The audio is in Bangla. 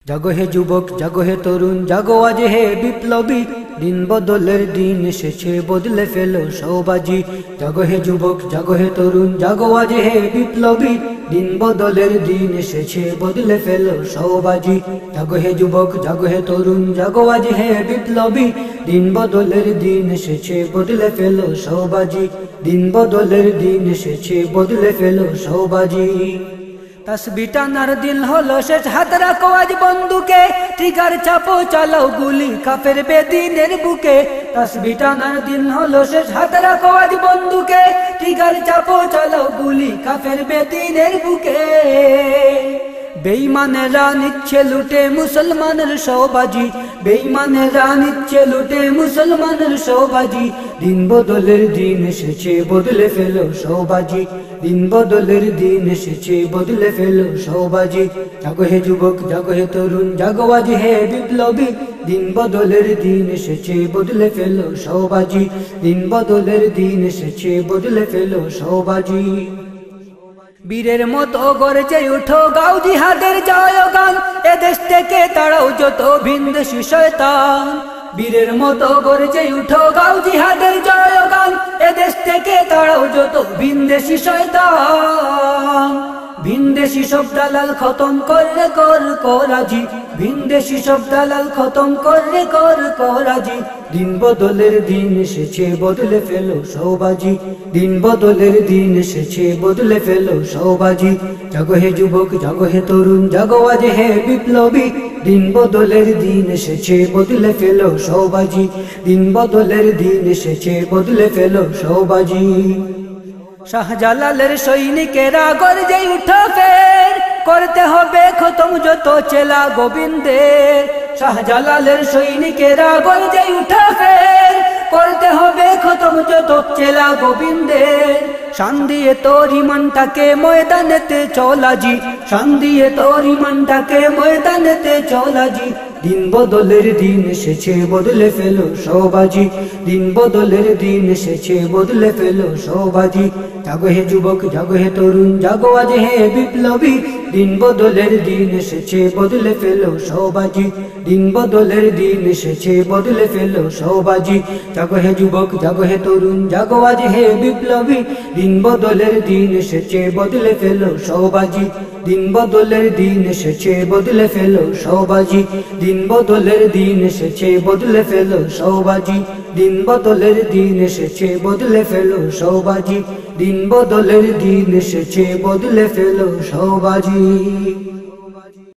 জাগো হে যুবক, জাগো হে তরুণ, জাগো আজ হে বিপ্লবী। দিন বদলের দিন এসেছে, বদলে ফেলো সওবাজি। জাগো হে যুবক, জাগো হে তরুণ, জাগো আজ হে বিপ্লবী। দিন বদলের দিন এসেছে, বদলে ফেলো সওবাজি। জাগো হে যুবক, জাগো হে তরুণ, জাগো আজ হে বিপ্লবী। দিন বদলের দিন এসেছে, বদলে ফেলো সওবাজি। দিন বদলের দিন এসেছে, বদলে ফেলো সওবাজি। তসবি টানার দিল হলো শেষ, হাত রাখো আজ বন্দুকে। ট্রিগার চাপো, চালাও গুলি কাফের বেদিনের বুকে। তসবি টানার দিল হলো শেষ, হাত রাখো আজ বন্দুকে। ট্রিগার চাপো, চালাও গুলি কাফের বেদিনের বুকে। বেঈমানেরা নিচ্ছে লুটে মুসলমানের সওবাজি। বেঈমানেরা নিচ্ছে লুটে মুসলমানের সওবাজি। দিন বদলের দিন এসেছে, বদলে ফেলো সওবাজি। দিন বদলের দিন এসেছে, বদলে ফেলো সওবাজি। জাগো হে যুবক, জাগো হে তরুণ, জাগো আজ হে বিপ্লবী। দিন বদলের দিন এসেছে, বদলে ফেলো সওবাজি। দিন বদলের দিন এসেছে, বদলে ফেলো সওবাজি। বীরের মতো গর্জে উঠো, গাও জিহাদের জয়গান। এদেশ থেকে তাড়াও যত ভিনদেশী শয়তান। বীরের মতো গর্জে উঠো, গাও জিহাদের জয়গান। এদেশ থেকে তাড়াও যত ভিনদেশী শয়তান। ভিনদেশী সব দালাল খতম করলে কর করাজি। ভিনদেশী সব দালাল খতম করলে কর করাজি। দিন বদলের দিন এসেছে, বদলে ফেলো সওবাজি। দিন বদলের দিন এসেছে, বদলে ফেলো সওবাজি। জাগো হে যুবক, জাগো হে তরুণ, জাগো আজ হে বিপ্লবী। দিন বদলের দিন এসেছে, বদলে ফেলো সওবাজি। দিন বদলের দিন এসেছে, বদলে ফেলো সওবাজি। শাহজালালের সৈনিকেরা গর্জে উঠো ফের, করতে হবে খতম যত চেলা গোবিন্দের। শাহজালালের সৈনিকেরা গর্জে উঠো ফের, করতে হবে খতম যত চেলা গোবিন্দের। শান দিয়ে তোর ইমানটাকে ময়দানেতে চলাজি। শান দিয়ে তোর ইমানটাকে ময়দানেতে চলাজি। দিন বদলের দিন এসেছে, বদলে ফেলো সওবাজি। দিন বদলের দিন এসেছে, বদলে ফেলো সওবাজি। জাগো হে যুবক, জাগো হে তরুণ, জাগো আজ হে বিপ্লবী। দিন বদলের দিন এসেছে, বদলে ফেলো সওবাজি। দিন বদলের দিন এসেছে, বদলে ফেলো সওবাজি। জাগো হে যুবক, জাগো হে তরুণ, জাগো আজ হে বিপ্লবী। দিন বদলের দিন এসেছে, বদলে ফেলো সওবাজি। দিন বদলের দিন এসেছে, বদলে ফেলো সওবাজি। দিন বদলের দিন এসেছে, বদলে ফেলো সওবাজি। দিন বদলের দিন এসেছে, বদলে ফেলো সওবাজি। দিন বদলের দিন এসেছে, বদলে ফেলো সওবাজি।